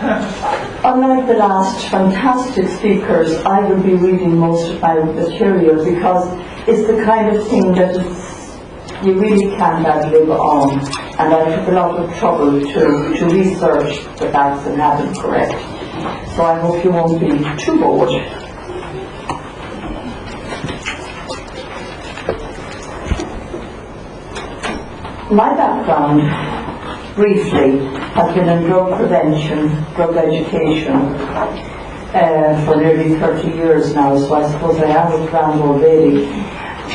Unlike the last fantastic speakers, I will be reading most of my material because it's the kind of thing that you really can't ad-lib on, and I took a lot of trouble to research the facts and have them correct. So I hope you won't be too bored. My background, briefly, has been in drug prevention, drug education for nearly 30 years now, so I suppose I am a grand old lady.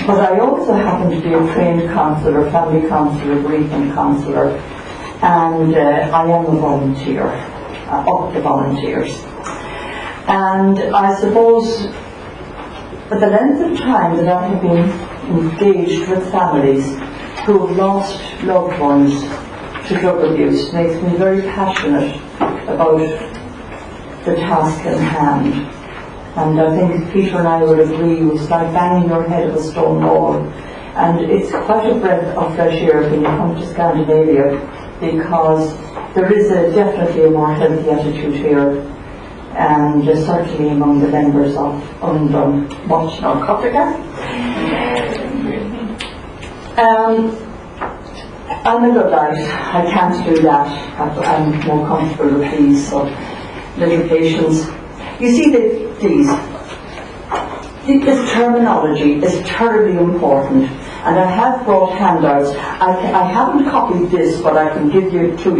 But I also happen to be a trained counsellor, family counsellor, bereavement counsellor, and I am a volunteer, of the volunteers. And I suppose for the length of time that I have been engaged with families who have lost loved ones to drug abuse makes me very passionate about the task at hand. And I think Peter and I will agree, it's like banging your head of a stone wall. And it's quite a breath of fresh air when you come to Scandinavia, because there is definitely a more healthy attitude here, and certainly among the members of UNGDOMSKONFERANSE. I'm a Luddite. I can't do that. I'm more comfortable with these, so little patience. You see, this terminology is terribly important, and I have brought handouts. I haven't copied this, but I can give you to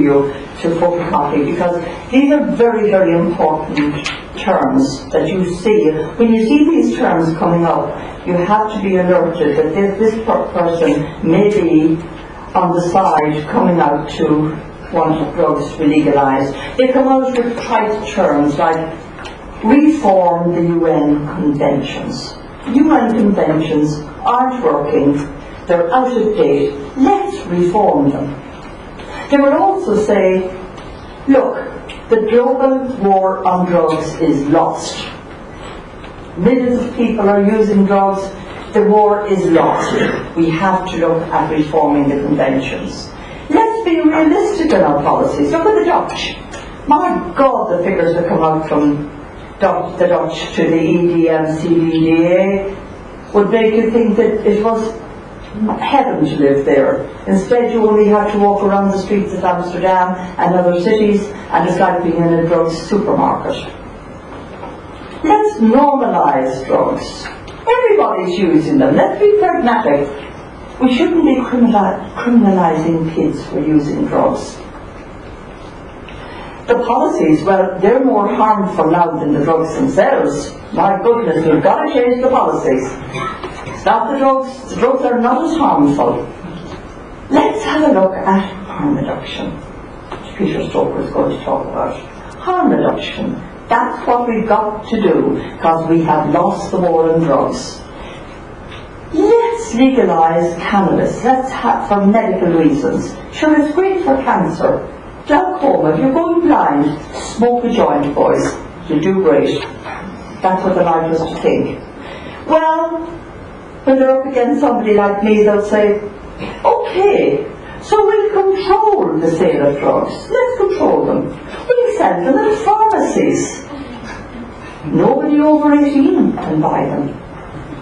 photocopy, because these are very, very important terms that you see. When you see these terms coming up, you have to be alerted that this person may be on the side coming out to want drugs to be legalized. They come out with trite terms like reform the UN conventions. UN conventions aren't working, they're out of date, let's reform them. They will also say, look, the global war on drugs is lost. Millions of people are using drugs, the war is lost. We have to look at reforming the conventions. Let's be realistic in our policies. Look at the Dutch. My God, the figures that come out from the Dutch to the EDMCDDA would make you think that it was heaven to live there. Instead, you only have to walk around the streets of Amsterdam and other cities, and it's like being in a drugs supermarket. Let's normalise drugs. Everybody's using them. Let's be pragmatic. We shouldn't be criminalising kids for using drugs. The policies, well, they're more harmful now than the drugs themselves. My goodness, we've got to change the policies. Stop the drugs. The drugs are not as harmful. Let's have a look at harm reduction, which Peter Stoker is going to talk about. Harm reduction. That's what we've got to do, because we have lost the war on drugs. Let's legalise cannabis. Let's have, for medical reasons. Sure, it's great for cancer. Glaucoma, if you're going blind, smoke a joint, boys. You'll do great. That's what they like us to think. Well, when they're up against somebody like me, they'll say, okay, so we'll control the sale of drugs. Let's control them. We'll sell them in pharmacies. Nobody over 18 can buy them.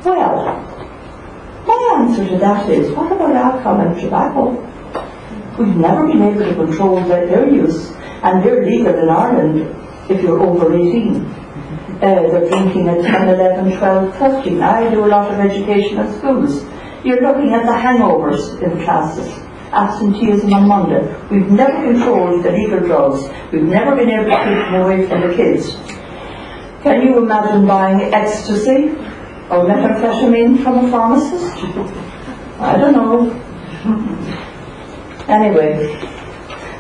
Well, my answer to that is, what about alcohol and tobacco? We've never been able to control their use, and they're legal in Ireland if you're over 18. They're drinking at 10, 11, 12, 13. I do a lot of education at schools. You're looking at the hangovers in classes, absenteeism on Monday. We've never controlled the legal drugs. We've never been able to keep them away from the kids. Can you imagine buying ecstasy or methamphetamine from a pharmacist? I don't know. Anyway,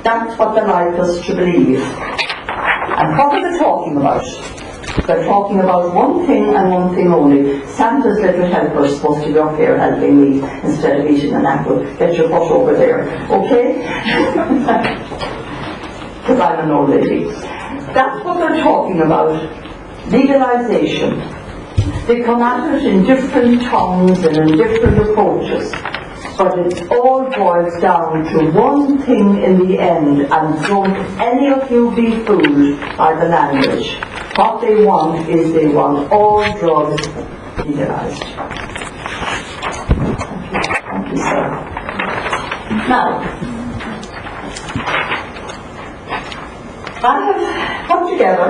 that's what they like us to believe. And what are they talking about? They're talking about one thing and one thing only. Santa's little helper is supposed to be up here helping me instead of eating an apple. Get your butt over there, okay? Because I'm an old lady. That's what they're talking about. Legalization. They come at it in different tongues and in different approaches. But it all boils down to one thing in the end, and don't any of you be fooled by the language. What they want is they want all drugs legalized. Thank you, sir. Now, I have put together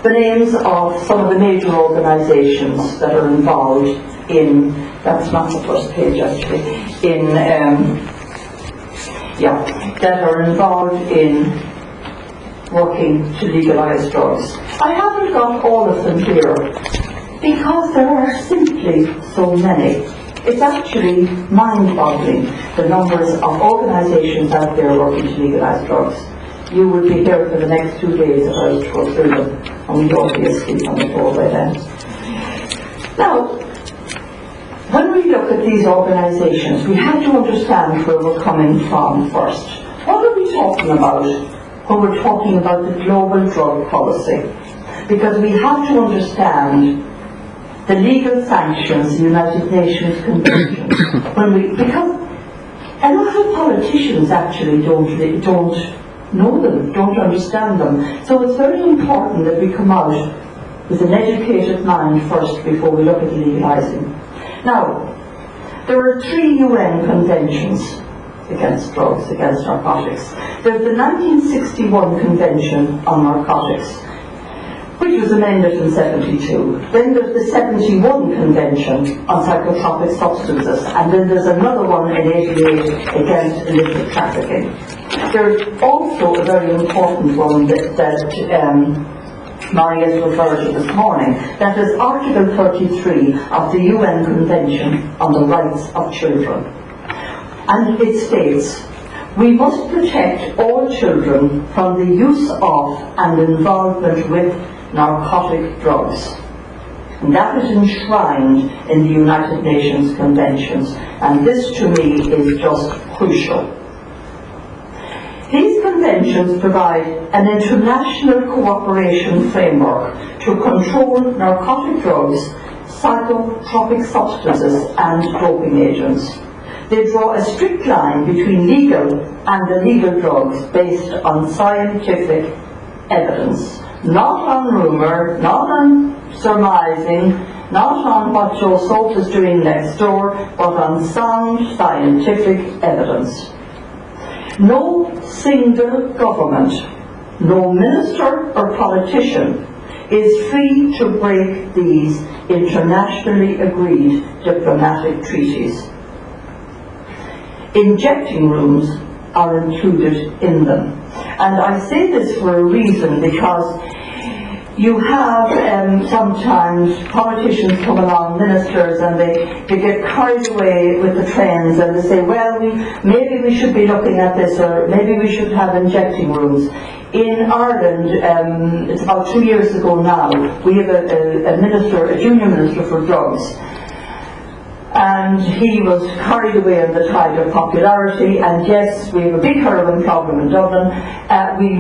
the names of some of the major organisations that are involved in, that's not the first page actually, that are involved in working to legalise drugs. I haven't got all of them here because there are simply so many. It's actually mind-boggling, the numbers of organisations out there working to legalise drugs. You will be here for the next 2 days if I was to go through them, and we'd all be asleep on the floor by then. Now, when we look at these organisations, we have to understand where we're coming from first. What are we talking about when we're talking about the global drug policy? Because we have to understand the legal sanctions, the United Nations Convention. Because a lot of politicians actually don't know them, don't understand them. So it's very important that we come out with an educated mind first before we look at legalising. Now, there are 3 UN conventions against drugs, against narcotics. There's the 1961 Convention on Narcotics, which was amended in 72. Then there's the 71 Convention on Psychotropic Substances, and then there's another one in 88 against illicit trafficking. There's also a very important one that Maria's referred to this morning, that is Article 33 of the UN Convention on the Rights of Children. And it states, we must protect all children from the use of and involvement with narcotic drugs. And that is enshrined in the United Nations Conventions, and this to me is just crucial. These conventions provide an international cooperation framework to control narcotic drugs, psychotropic substances and doping agents. They draw a strict line between legal and illegal drugs based on scientific evidence, not on rumour, not on surmising, not on what Joe Soap is doing next door, but on sound scientific evidence. No single government, no minister or politician is free to break these internationally agreed diplomatic treaties. Injecting rooms are included in them. And I say this for a reason, because you have sometimes politicians come along, ministers, and they get carried away with the trends, and they say, well, maybe we should be looking at this, or maybe we should have injecting rooms. In Ireland, it's about 2 years ago now, we have a minister, a junior minister for drugs, and he was carried away on the tide of popularity, and yes, we have a big heroin problem in Dublin,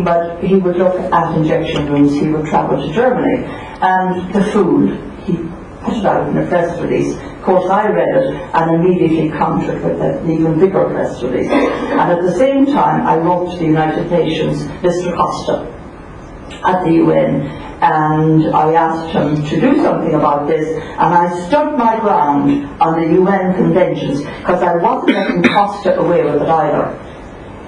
but he would look at injection rooms, he would travel to Germany, and the fool, he put it out in a press release. Of course I read it and immediately countered with an even bigger press release. And at the same time I wrote to the United Nations, Mr. Costa, at the UN, and I asked him to do something about this, and I stood my ground on the UN conventions, because I wasn't letting Costa away with it either.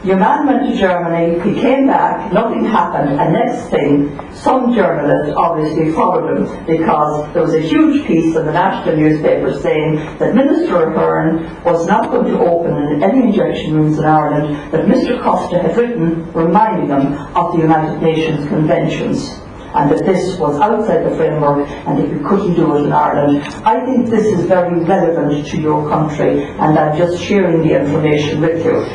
Your man went to Germany, he came back, nothing happened, and next thing, some journalist obviously followed him, because there was a huge piece in the national newspaper saying that Minister Ahern was not going to open any injection rooms in Ireland, that Mr. Costa had written reminding them of the United Nations conventions, and that this was outside the framework and that we couldn't do it in Ireland. I think this is very relevant to your country, and I'm just sharing the information with you.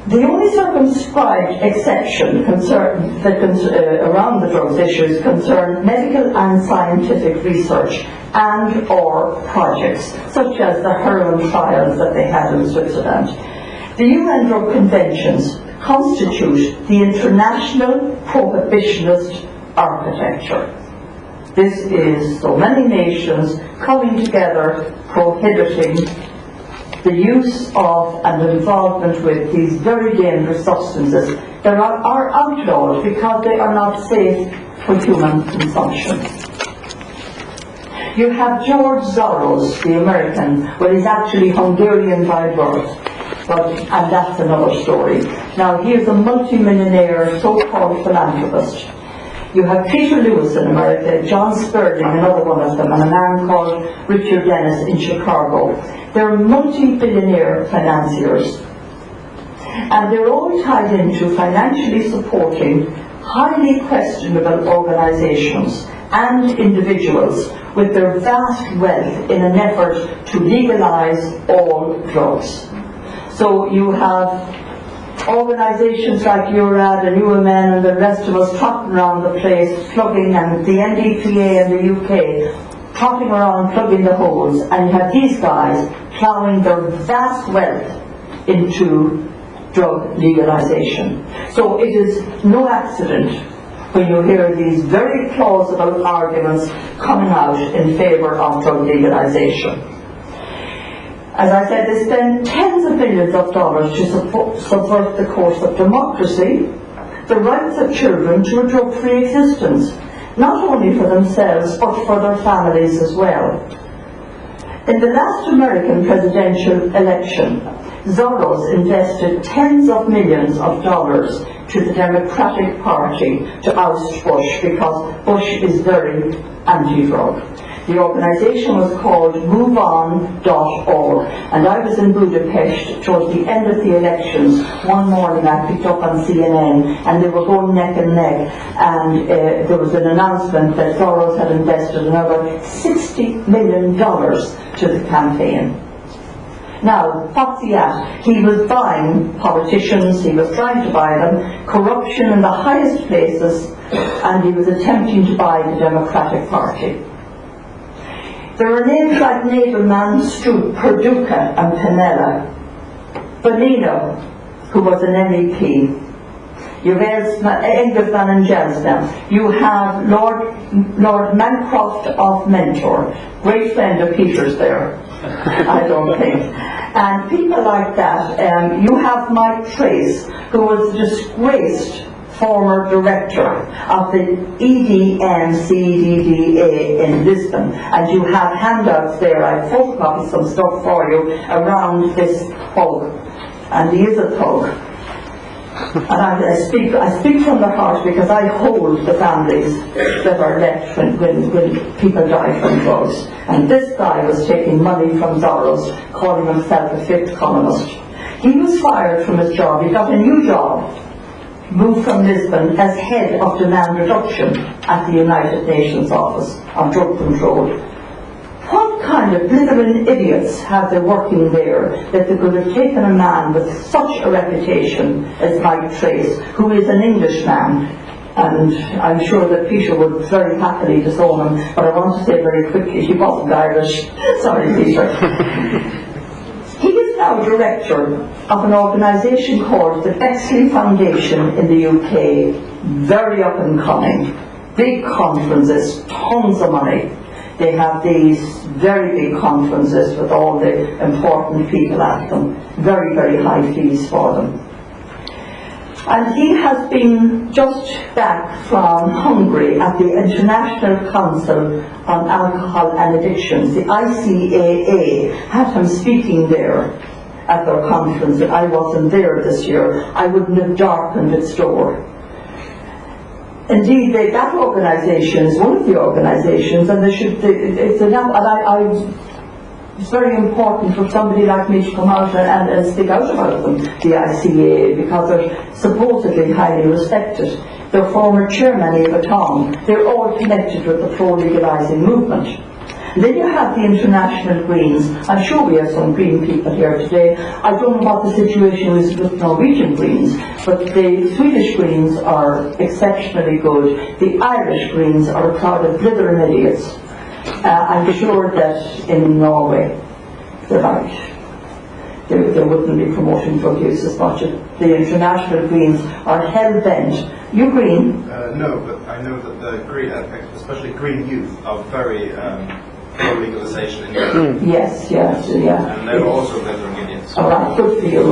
The only circumscribed exception around the drugs issues concern medical and scientific research and or projects, such as the heroin trials that they had in Switzerland. The UN drug conventions constitute the international prohibitionist architecture. This is so many nations coming together, prohibiting the use of and involvement with these very dangerous substances that are outlawed because they are not safe for human consumption. You have George Soros, the American, well, he's actually Hungarian by birth, and that's another story. Now, he is a multi-millionaire, so-called philanthropist. You have Peter Lewis in America, John Sterling, another one of them, and a man called Richard Dennis in Chicago. They're multi-billionaire financiers. And they're all tied into financially supporting highly questionable organizations and individuals with their vast wealth in an effort to legalize all drugs. So you have organizations like EURAD and UMN and the rest of us trotting around the place, plugging, and the NDPA in the UK trotting around plugging the holes, and you have these guys plowing their vast wealth into drug legalization. So it is no accident when you hear these very plausible arguments coming out in favour of drug legalization. As I said, they spend tens of billions of dollars to subvert the course of democracy, the rights of children to a drug-free existence, not only for themselves but for their families as well. In the last American presidential election, Soros invested tens of millions of dollars to the Democratic Party to oust Bush because Bush is very anti-drug. The organisation was called MoveOn.org, and I was in Budapest towards the end of the elections. One morning I picked up on CNN and they were going neck and neck, and there was an announcement that Soros had invested another $60 million to the campaign. Now, what's he at? He was buying politicians, he was trying to buy them, corruption in the highest places, and he was attempting to buy the Democratic Party. There are names like Nadelman, Stroop, Perduca and Piniella, Bonino, who was an MEP. You have Engelsman and Jelsman. You have Lord Mancroft of Mentor, great friend of Peter's there, I don't think. And people like that. You have Mike Trace, who was a disgraced former director of the EDMCDDA in Lisbon, and you have handouts there. I photocopied some stuff for you around this thug, and he is a thug. And I speak from the heart because I hold the families that are left when people die from drugs. And this guy was taking money from Soros, calling himself a fifth columnist. He was fired from his job. He got a new job, moved from Lisbon as head of demand reduction at the United Nations Office on Drug Control. What kind of blithering idiots have they working there that they could have taken a man with such a reputation as Mike Trace, who is an Englishman, and I'm sure that Peter would very happily disown him, but I want to say very quickly, he wasn't Irish. Sorry, Peter. He is now director of an organisation called the Bexley Foundation in the UK, very up and coming, big conferences, tons of money. They have these very big conferences with all the important people at them, very, very high fees for them. And he has been just back from Hungary at the International Council on Alcohol and Addictions, the ICAA, had him speaking there at their conference. I wasn't there this year. I wouldn't have darkened its door. Indeed, that organisation is one of the organisations, and it's very important for somebody like me to come out and speak out about them, the ICAA, because they're supposedly highly respected. Their former chairman, Eva Tong, they're all connected with the pro-legalising movement. And then you have the International Greens. I'm sure we have some Green people here today. I don't know what the situation is with Norwegian Greens, but the Swedish Greens are exceptionally good. The Irish Greens are a crowd of blithering idiots. I'm sure that in Norway, they're right. they wouldn't be promoting drug use as much. The international Greens are hell-bent. You Green? No, but I know that the Green, especially Green youth, are very pro-legalization in Europe. Yes, yeah. And they're also veteran Indians. All right, good for you,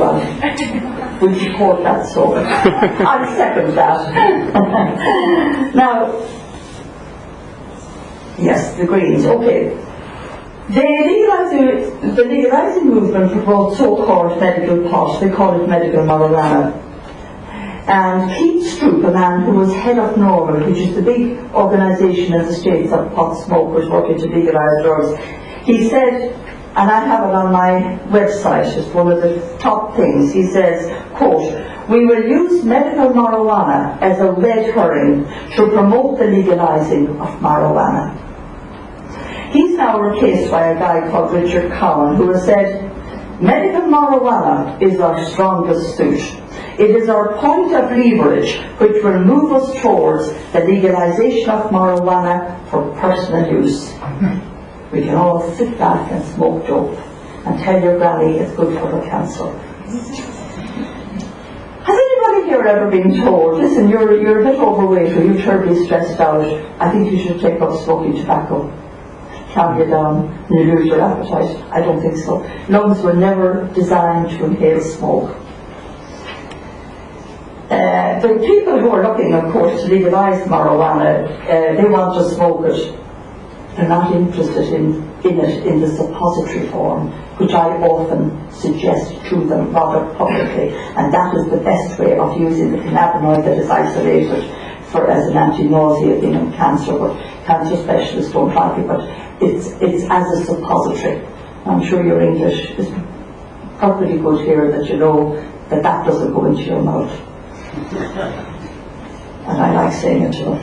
we support that, so I second that. Now, yes, the Greens, okay. The legalizing movement brought so-called medical pot, they call it medical marijuana. And Keith Stroop, a man who was head of NORMAL, which is the big organisation in the States of pot smokers working to legalise drugs, he said, and I have it on my website, it's one of the top things, he says, quote, "We will use medical marijuana as a red herring to promote the legalising of marijuana." He's now replaced by a guy called Richard Cowan, who has said, "Medical marijuana is our strongest suit. It is our point of leverage which will move us towards the legalization of marijuana for personal use." We can all sit back and smoke dope and tell your granny it's good for the cancer. Has anybody here ever been told, listen, you're a bit overweight or you're terribly stressed out, I think you should take up smoking tobacco? Calm you down and you lose your appetite? I don't think so. Lungs were never designed to inhale smoke. The people who are looking, of course, to legalise marijuana, they want to smoke it. They're not interested in it in the suppository form, which I often suggest to them rather publicly, and that is the best way of using the cannabinoid that is isolated as an anti-nausea thing in cancer, but cancer specialists don't like it, but it's as a suppository. I'm sure your English is perfectly good here that you know that doesn't go into your mouth. And I like saying it to them.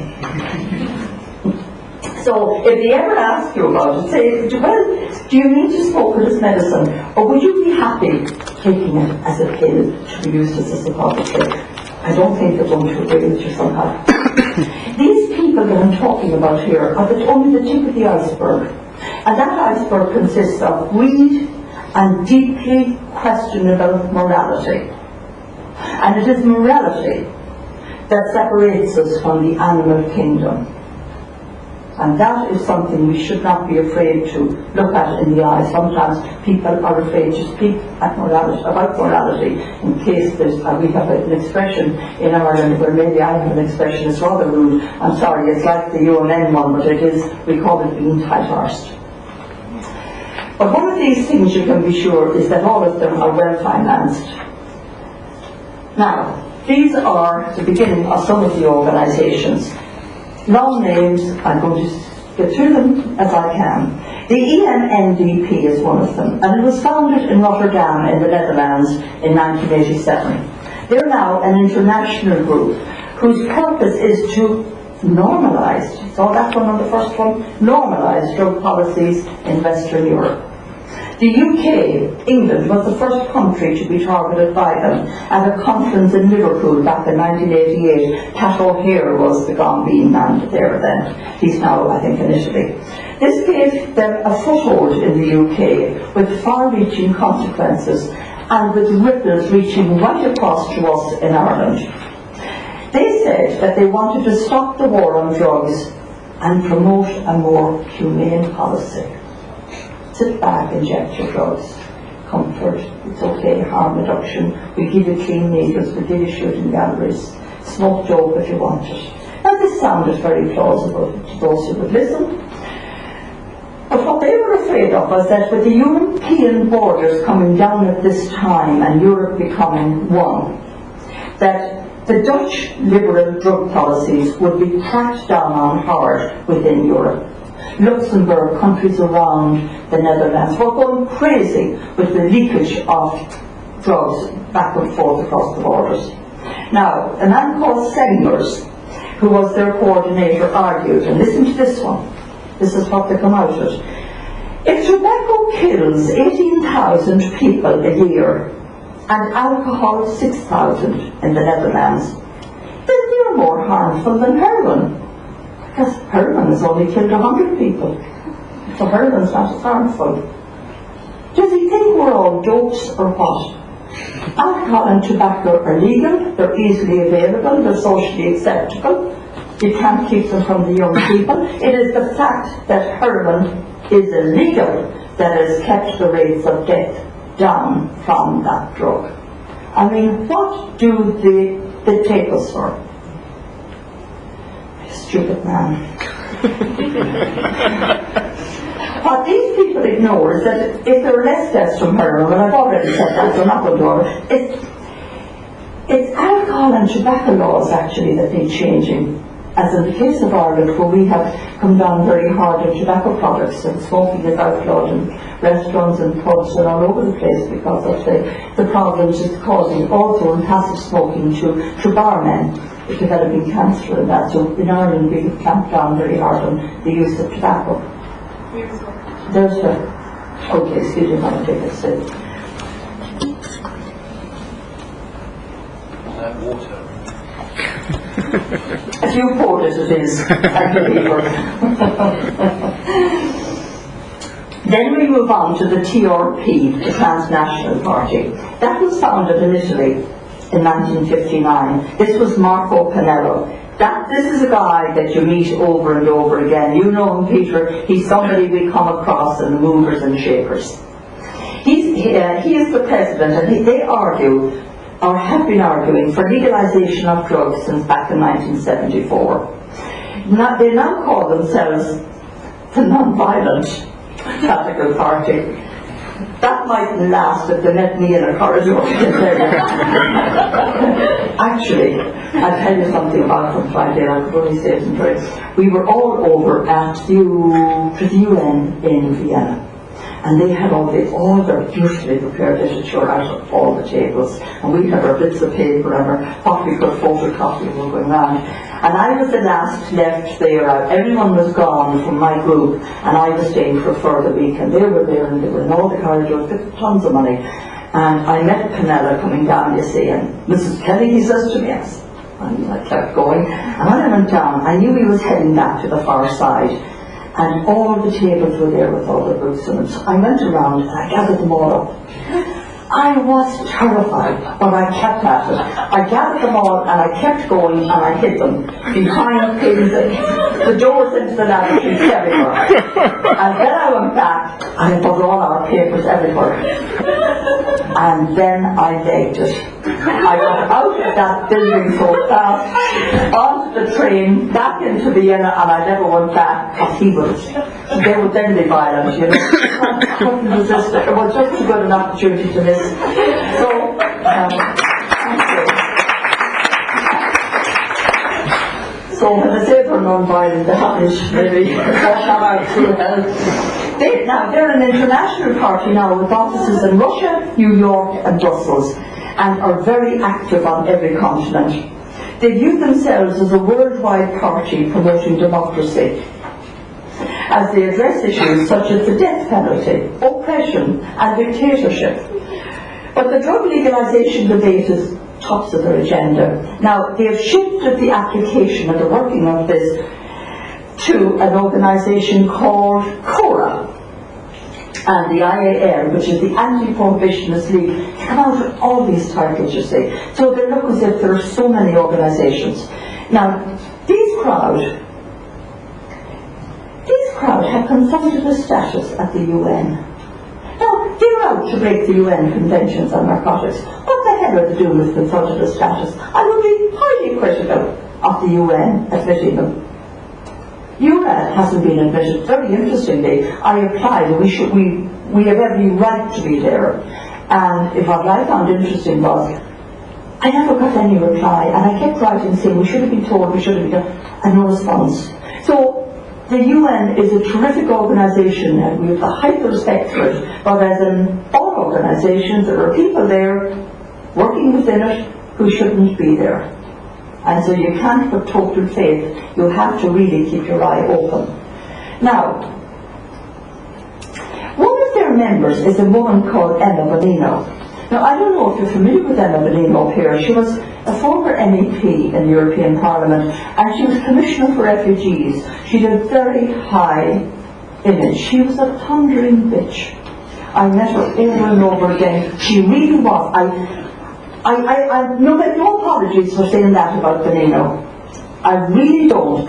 So if they ever ask you about it, say, well, do you mean to smoke it as medicine, or would you be happy taking it as a pill to be used as a suppository? I don't think they're going to agree with you somehow. These people that I'm talking about here are only the tip of the iceberg. And that iceberg consists of greed and deeply questionable morality. And it is morality that separates us from the animal kingdom. And that is something we should not be afraid to look at in the eye. Sometimes people are afraid to speak about morality in case we have an expression in Ireland where maybe I have an expression that's rather rude. I'm sorry, it's like the UNN one, but we call it being tight-arsed. But one of these things you can be sure is that all of them are well financed. Now, these are the beginning of some of the organisations. Long names, I'm going to get through them as I can. The ENNDP is one of them, and it was founded in Rotterdam in the Netherlands in 1987. They're now an international group whose purpose is to normalise, saw that one on the first one, normalise drug policies in Western Europe. The UK, England, was the first country to be targeted by them at a conference in Liverpool back in 1988. Pat O'Hare was the gone bean man at their event. He's now, I think, in Italy. This gave them a foothold in the UK with far-reaching consequences and with ripples reaching right across to us in Ireland. They said that they wanted to stop the war on drugs and promote a more humane policy. Sit back, inject your drugs. Comfort, it's okay, harm reduction. We give you clean needles, we give you shooting galleries. Smoke dope if you want it. Now this sounded very plausible to those who would listen. But what they were afraid of was that with the European borders coming down at this time and Europe becoming one, that the Dutch liberal drug policies would be cracked down on hard within Europe. Luxembourg, countries around the Netherlands were going crazy with the leakage of drugs back and forth across the borders. Now, a man called Sengers, who was their coordinator, argued, and listen to this one, this is what they come out with. If tobacco kills 18,000 people a year and alcohol 6,000 in the Netherlands, then they're more harmful than heroin. Because heroin has only killed 100 people. So heroin's not as harmful. Does he think we're all dopes or what? Alcohol and tobacco are legal, they're easily available, they're socially acceptable. You can't keep them from the young people. It is the fact that heroin is illegal that has kept the rates of death down from that drug. I mean, what do they take us for? Stupid man. What these people ignore is that if there are less deaths from heroin, and I've already said that, so I'm not going to do it, it's alcohol and tobacco laws actually that need changing. As in the case of Ireland, where we have come down very hard on tobacco products, and smoking is outlawed in restaurants and pubs and all over the place because of the problems it's causing, also in passive smoking to barmen, developing cancer and that. So in Ireland we have clamped down very hard on the use of tobacco. There's okay, excuse me, I'll take a sip. Water. As you poured it is, I believe. Then we move on to the TRP, the Transnational Party. That was founded in Italy in 1959. This was Marco Pannello. This is a guy that you meet over and over again. You know him, Peter. He's somebody we come across in the movers and shakers. He is the president, and they argue, or have been arguing, for legalization of drugs since back in 1974. They now call themselves the non-violent political party. That might last if they met me in a corridor. Actually, I'll tell you something about them Friday, I could only say it in words. We were all over at the UN in Vienna. And they had all their beautifully prepared literature out of all the tables. And we had our bits of paper and what we could photocopy and we were going around. And I was the last left there. Everyone was gone from my group, and I was staying for a further week. And they were there, and they were in all the corridors with tons of money. And I met Pannello coming down, you see, and Mrs. Kenny, he says to me, yes. And I kept going. And when I went down, I knew he was heading back to the far side. And all the tables were there with all the books in them. So I went around and I gathered them all up. I was terrified, but I kept at it. I gathered them all and I kept going and I hid them behind things, the doors into the laboratories everywhere. And then I went back and I put all our papers everywhere. And then I begged it. I got out of that building so fast, onto the train, back into Vienna, and I never went back because they would then be violent, you know. I couldn't resist it. It was just too good an opportunity to miss. So, thank you. So when I say they're non-violent, they haven't really come out through hell. They're an international party now with offices in Russia, New York and Brussels, and are very active on every continent. They view themselves as a worldwide party promoting democracy, as they address issues such as the death penalty, oppression and dictatorship. But the drug legalization debate is tops of their agenda. Now, they have shifted the application and the working of this to an organisation called CORA and the IAL, which is the Anti-Prohibitionist League. They come out with all these titles, you see. So they look as if there are so many organisations. Now, these crowd have consultative status at the UN. Now, they're out to break the UN conventions on narcotics. What the hell are they doing with consultative status? I would be highly critical of the UN admitting them. EURAD hasn't been admitted. Very interestingly, I applied and we have every right to be there. And what I found interesting was I never got any reply, and I kept writing saying we should have been told, we should have been done, and no response. So the UN is a terrific organisation and we have the highest respect for it, but as in all organisations, there are people there working within it who shouldn't be there. And so you can't put total faith, you have to really keep your eye open. Now, one of their members is a woman called Emma Bonino. Now, I don't know if you're familiar with Emma Bonino up here. She was a former MEP in the European Parliament, and she was Commissioner for Refugees. She had a very high image. She was a thundering bitch. I met her over and over again. She really was. No apologies for saying that about Benino. I really don't.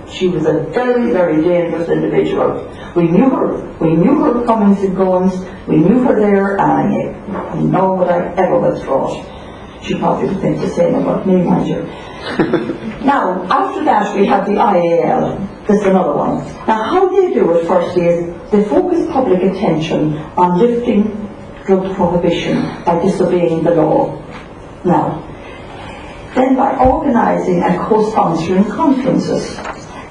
She was a very, very dangerous individual. We knew her comings and goings, we knew her there, and I know what I ever was thought. She probably would think the same about me, mind you. Now, after that we have the IAL. This is another one. Now, how they do it firstly is they focus public attention on lifting drug prohibition by disobeying the law. Now, then by organising and co-sponsoring conferences.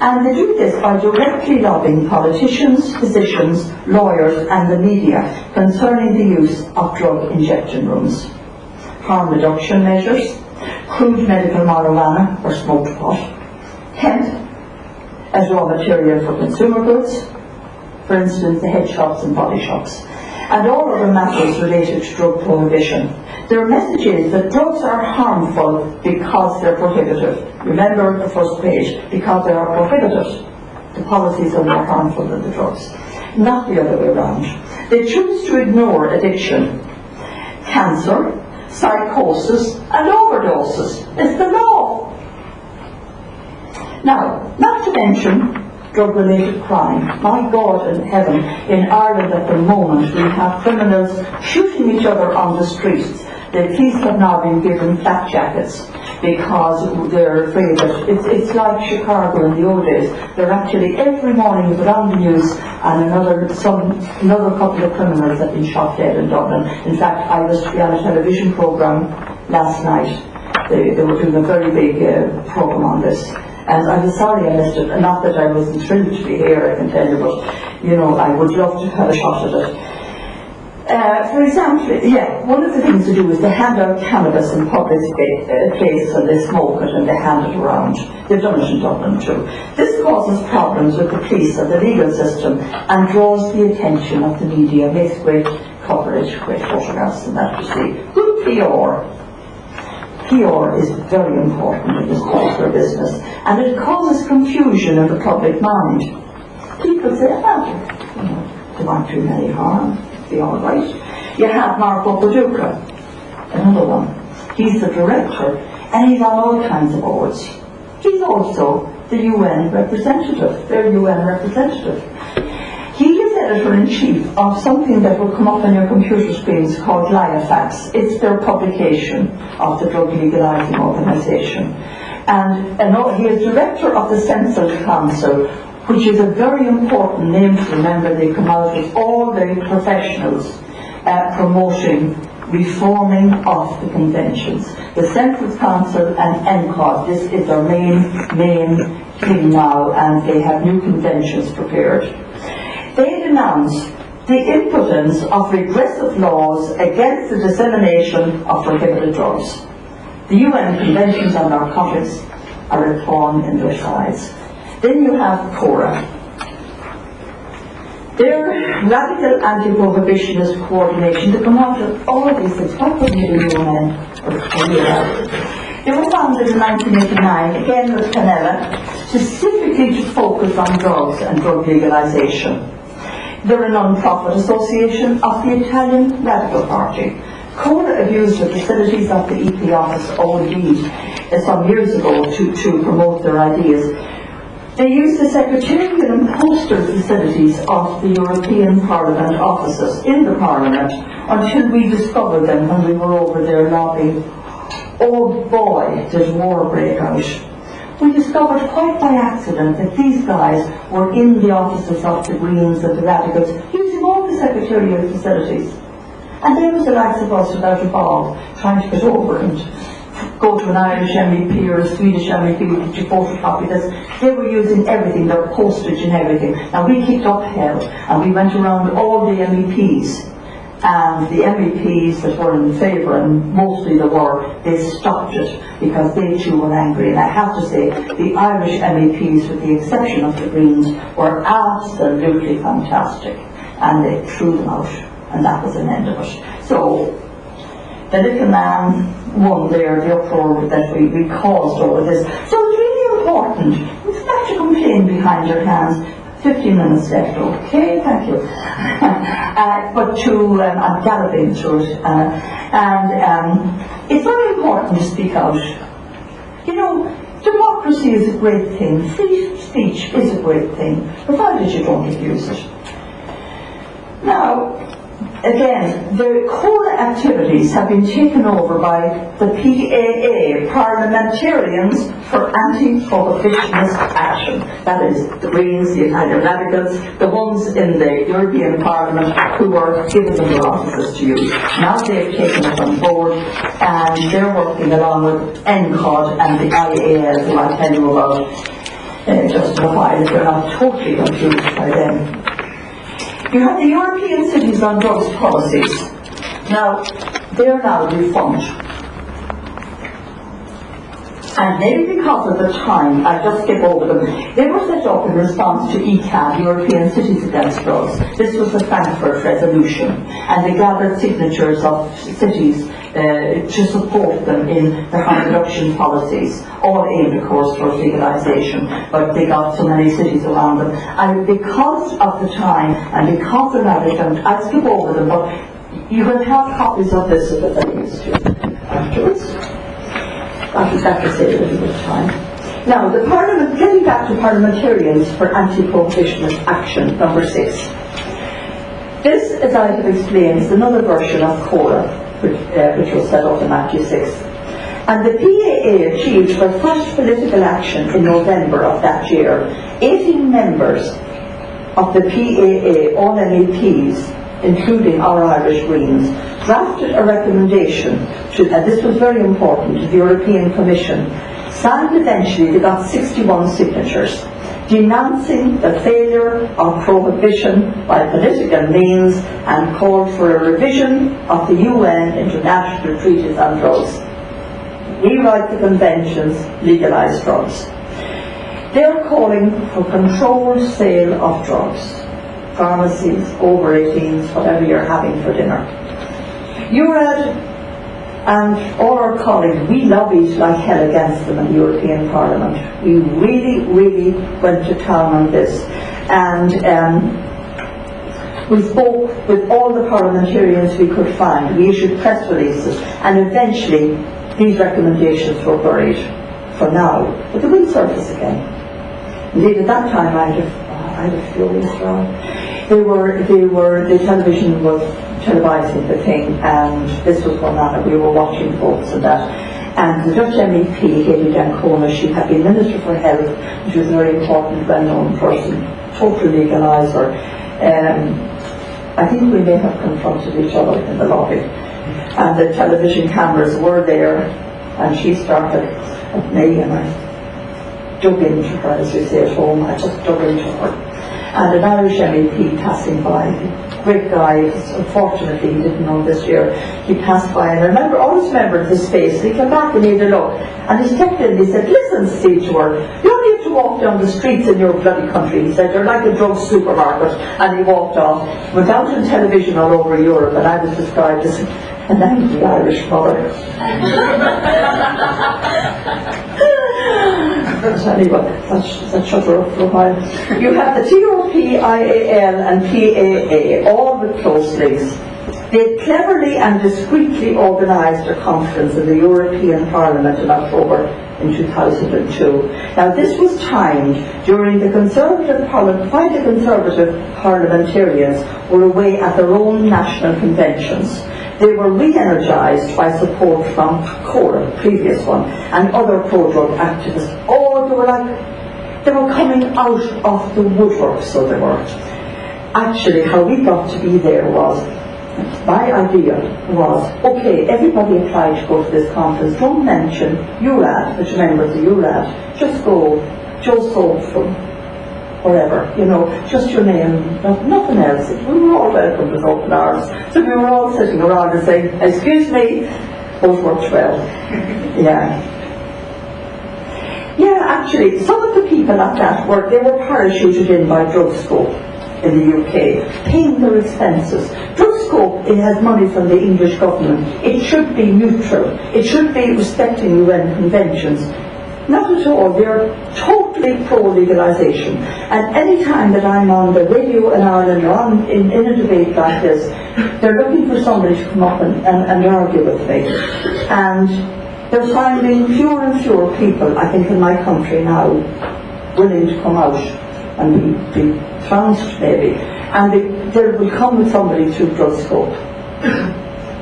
And they do this by directly lobbying politicians, physicians, lawyers and the media concerning the use of drug injection rooms. Harm reduction measures, crude medical marijuana or smoked pot, hemp as raw material for consumer goods, for instance the head shops and body shops, and all other matters related to drug prohibition. Their message is that drugs are harmful because they're prohibited. Remember the first page, because they are prohibited. The policies are more harmful than the drugs. Not the other way around. They choose to ignore addiction, cancer, psychosis and overdoses. It's the law. Now, not to mention drug-related crime. My God in heaven, in Ireland at the moment we have criminals shooting each other on the streets. The police have now been given flak jackets because they're afraid that it's like Chicago in the old days. They're actually every morning you put on the news and another couple of criminals have been shot dead in Dublin. In fact, I was to be on a television programme last night. They were doing a very big programme on this. And I was sorry I missed it. Not that I wasn't thrilled to be here, I can tell you, but you know, I would love to have a shot at it. For example, one of the things to do is to hand out cannabis in public places and they smoke it and they hand it around. They've done it in Dublin too. This causes problems with the police and the legal system and draws the attention of the media, makes great coverage, great photographs and that you see. Good PR. PR is very important in this particular business and it causes confusion in the public mind. People say, they want too many harm. Be all right. You have Marco Paducah, another one. He's the director, and he's on all kinds of boards. He's also the UN representative, their UN representative. He is editor-in-chief of something that will come up on your computer screens called LIAFAX. It's their publication of the Drug Legalizing Organisation. And he is director of the Central Council, which is a very important name to remember. They come out with all the professionals promoting reforming of the conventions. The Central Council and NCOD, this is their main thing now, and they have new conventions prepared. They denounce the impotence of regressive laws against the dissemination of prohibited drugs. The UN conventions on narcotics are a thorn in their sides. Then you have CORA. Their radical anti-prohibitionist coordination to come out of all of these things. What would you do, UN or EURAD? They were founded in 1989, again with Canella, specifically to focus on drugs and drug legalization. They're a non-profit association of the Italian Radical Party. CORA abused the facilities of the EP office, OD, some years ago to promote their ideas. They used the secretarial and postal facilities of the European Parliament offices in the Parliament until we discovered them when we were over there lobbying. Oh boy, did war break out. We discovered quite by accident that these guys were in the offices of the Greens and the Radicals using all the secretarial facilities. And there was the likes of us without a ball trying to get over and go to an Irish MEP or a Swedish MEP to photocopy this. They were using everything, their postage and everything. Now we kicked up hell and we went around all the MEPs. And the MEPs that were in favour, and mostly they stopped it because they too were angry. And I have to say, the Irish MEPs, with the exception of the Greens, were absolutely fantastic. And they threw them out. And that was an end of it. So, the little man won there, the uproar that we caused over this. So it's really important. It's not to complain behind your hands. 15 minutes left, okay, thank you. But I'm galloping through it. It's very important to speak out. You know, democracy is a great thing, free speech is a great thing, provided you don't abuse it. Now, again, the core activities have been taken over by the PAA, Parliamentarians for Anti-Prohibitionist Action. That is, the Greens, the Italian Radicals, the ones in the European Parliament who were given them their offices to use. Now they've taken it on board and they're working along with NCOD and the IAL, who I'll tell you about just in a while, if they're not totally confused by them. You have the European Cities on Drugs policies. Now, they're now defunct. And maybe because of the time, I just skip over them. They were set up in response to ECAD, European Cities Against Drugs. This was the Frankfurt Resolution. And they gathered signatures of cities to support them in their harm reduction policies, all aimed, of course, towards legalization, but they got so many cities around them. And because of the time, and because of that, I'll skip over them, but you will have copies of this if it's any use to you afterwards. I'll just have to save a little bit of time. Now, the Parliament, getting back to Parliamentarians for Anti-Prohibitionist Action, number 6. This, as I have explained, is another version of CORA, which was set up in 96. And the PAA achieved their first political action in November of that year. 18 members of the PAA, all MEPs, including our Irish Greens, drafted a recommendation to, and this was very important, to the European Commission, signed eventually, they got 61 signatures, denouncing the failure of prohibition by political means and called for a revision of the UN International Treaties on Drugs. Rewrite the conventions, legalise drugs. They're calling for controlled sale of drugs. Pharmacies, over 18s, whatever you're having for dinner. EURAD and all our colleagues, we lobbied like hell against them in the European Parliament. We really, really went to town on this. And we spoke with all the parliamentarians we could find. We issued press releases, and eventually these recommendations were buried for now. But they will surface again. Indeed, at that time I had a furious row. The television was televising the thing, and this was one that we were watching folks and that. And the Dutch MEP, Hayley Dancona, she had been Minister for Health, which was a very important, well-known person, total legaliser. I think we may have confronted each other in the lobby. And the television cameras were there, and she started at me, and I dug into her, as we say at home. I just dug into her. And an Irish MEP passing by, great guy, unfortunately he didn't know this year, he passed by, and I always remembered his face, and he came back and he had a look, and he stepped in and he said, "Listen, Steve, to her, you only have to walk down the streets in your bloody country," he said, "you're like a drug supermarket," and he walked off. Went out on television all over Europe, and I was described as an angry Irish mother. But anyway, that shut her up for a while. You have the TOP, IAL and PAA, all with close links. They cleverly and discreetly organised a conference in the European Parliament in October in 2002. Now this was timed during the Conservative Parliament, while the Conservative parliamentarians were away at their own national conventions. They were re-energised by support from CORA, previous one, and other pro-drug activists. Oh, they were coming out of the woodwork, so they were. Actually, how we got to be there was, my idea was, okay, everybody applied to go to this conference. Don't mention EURAD, which members of EURAD. Just go, Joe Soap from wherever, just your name, nothing else. We were all welcomed with open arms. So we were all sitting around and saying, "Excuse me," both worked well. Yeah, actually, some of the people at that they were parachuted in by Drugscope in the UK, paying their expenses. Drugscope, it has money from the English government. It should be neutral. It should be respecting UN conventions. Not at all. They're totally pro-legalization. And any time that I'm on the radio in Ireland or in a debate like this, they're looking for somebody to come up and argue with me. And they're finding fewer and fewer people, I think, in my country now, willing to come out and be trounced maybe. And they will come with somebody to drug scope.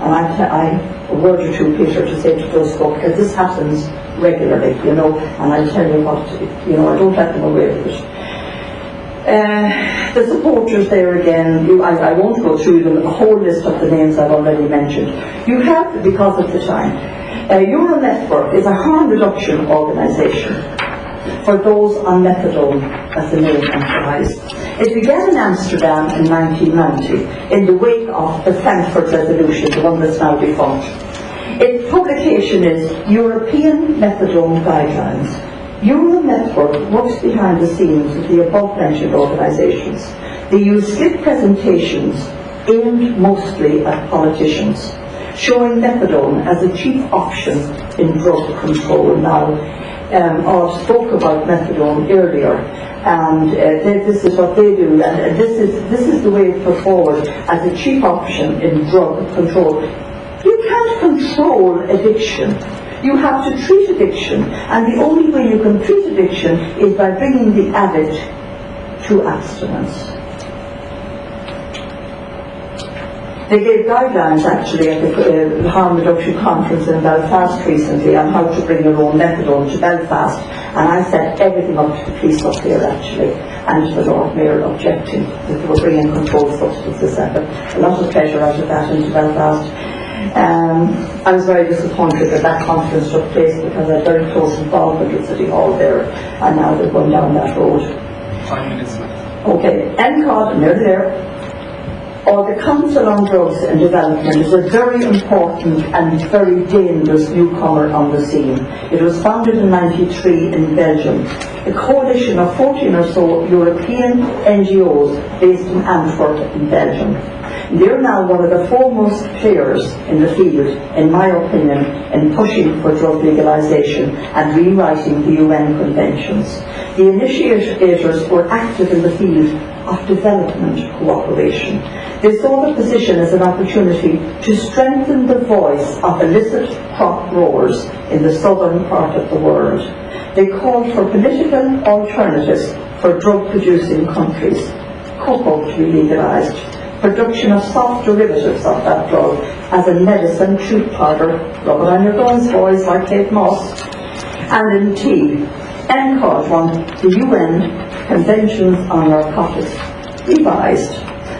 And a word or two, Peter, to say to drug scope, because this happens regularly, and I'll tell you what, I don't let them away with it. The supporters there again, I won't go through them, the whole list of the names I've already mentioned. You have, because of the time, EURAD Network is a harm reduction organisation for those on methadone, as the name implies. It began in Amsterdam in 1990 in the wake of the Frankfurt Resolution, the one that's now defunct. Its publication is European Methadone Guidelines. EURAD Network works behind the scenes with the above-mentioned organisations. They use slick presentations aimed mostly at politicians, showing methadone as a cheap option in drug control. Now, I spoke about methadone earlier, and this is what they do, and this is the way it's put forward as a cheap option in drug control. You can't control addiction. You have to treat addiction, and the only way you can treat addiction is by bringing the addict to abstinence. They gave guidelines actually at the Harm Reduction Conference in Belfast recently on how to bring your own methadone to Belfast, and I set everything up to the police up there actually, and to the Lord Mayor objecting that they were bringing controlled substances. I got a lot of pleasure out of that into Belfast. I was very disappointed that conference took place because I had very close involvement with City Hall there, and now they're going down that road. 5 minutes left. Okay, NCOD, nearly there, or the Council on Drugs and Development, is a very important and very dangerous newcomer on the scene. It was founded in '93 in Belgium, a coalition of 14 or so European NGOs based in Antwerp in Belgium. They're now one of the foremost players in the field, in my opinion, in pushing for drug legalization and rewriting the UN conventions. The initiators were active in the field of development cooperation. They saw the position as an opportunity to strengthen the voice of illicit crop growers in the southern part of the world. They called for political alternatives for drug-producing countries. Cocoa to be legalized, production of soft derivatives of that drug as a medicine, tooth powder, rub it on your gums, boys, like Kate Moss, and in tea. NCOD want the UN Conventions on Narcotics revised.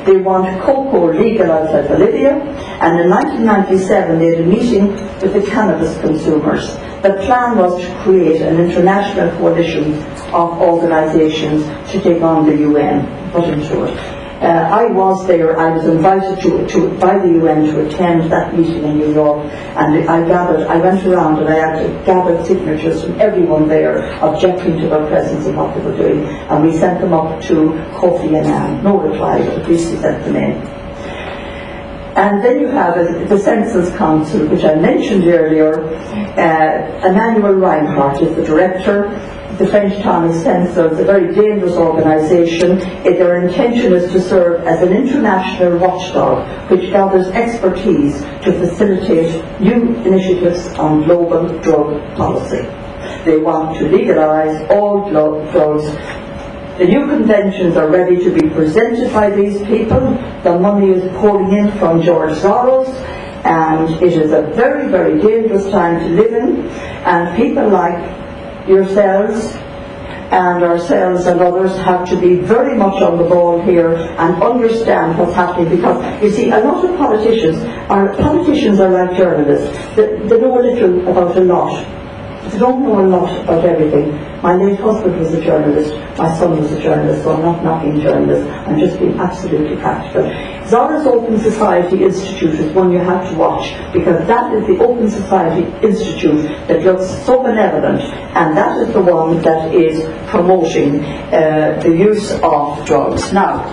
They want cocoa legal outside Bolivia, and in 1997 they had a meeting with the cannabis consumers. The plan was to create an international coalition of organisations to take on the UN, put into it. I was there. I was invited by the UN to attend that meeting in New York, and I went around and I gathered signatures from everyone there objecting to their presence and what they were doing, and we sent them up to Kofi Annan. No reply, but at least we sent them in. And then you have the Census Council, which I mentioned earlier. Emmanuel Reinhardt is the director. The French town is Census, a very dangerous organisation. Their intention is to serve as an international watchdog which gathers expertise to facilitate new initiatives on global drug policy. They want to legalise all drugs. The new conventions are ready to be presented by these people. The money is pouring in from George Soros, and it is a very, very dangerous time to live in, and people like yourselves and ourselves and others have to be very much on the ball here and understand what's happening, because you see, a lot of politicians are like journalists. They know a little about a lot. They don't know a lot about everything. My late husband was a journalist, my son was a journalist, so I'm not knocking journalists, I'm just being absolutely practical. Zara's Open Society Institute is one you have to watch, because that is the Open Society Institute that looks so benevolent, and that is the one that is promoting the use of drugs. Now,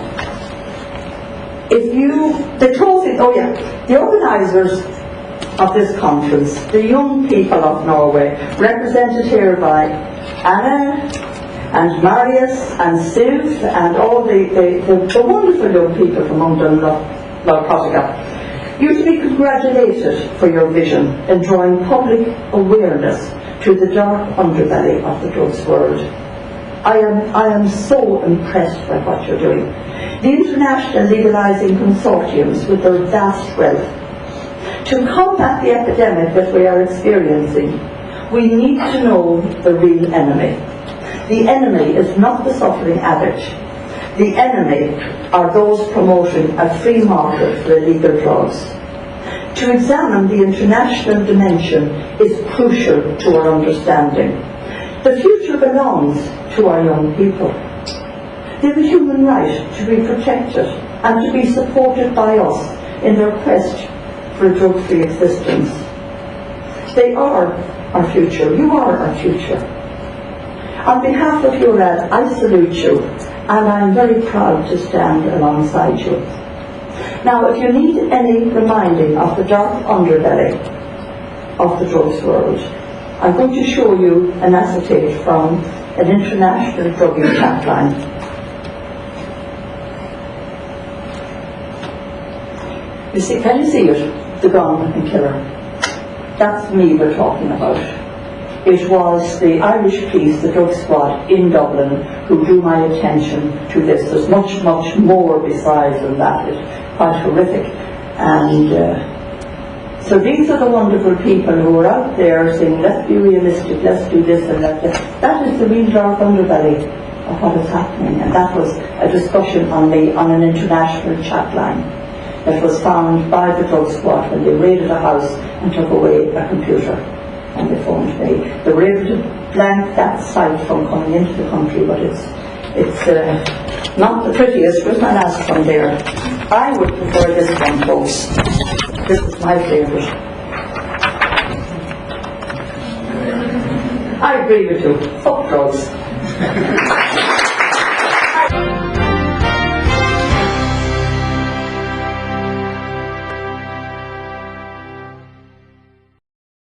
the organisers of this conference, the young people of Norway, represented here by Anna and Marius and Siv and all the wonderful young people from UNGDOMSKONFERANSE. You are to be congratulated for your vision in drawing public awareness to the dark underbelly of the drugs world. I am so impressed by what you're doing. The international legalizing consortiums with their vast wealth. To combat the epidemic that we are experiencing, we need to know the real enemy. The enemy is not the suffering addict. The enemy are those promoting a free market for illegal drugs. To examine the international dimension is crucial to our understanding. The future belongs to our young people. They have a human right to be protected and to be supported by us in their quest for a drug-free existence. They are our future. You are our future. On behalf of EURAD, I salute you, and I'm very proud to stand alongside you. Now, if you need any reminding of the dark underbelly of the drugs world, I'm going to show you an acetate from an international drugging chatline. You see, can you see it? The gun and killer. That's me we're talking about. It was the Irish police, the drug squad in Dublin, who drew my attention to this. There's much, much more besides than that. It's quite horrific. And so these are the wonderful people who are out there saying, let's be realistic, let's do this and that. That is the real dark underbelly of what is happening. And that was a discussion on an international chat line that was found by the drug squad when they raided a house and took away a computer. And they phoned me. They were able to blank that site from coming into the country, but it's not the prettiest. Where's my last one there? I would prefer this one, folks. This is my favourite. I agree with you. Fuck drugs.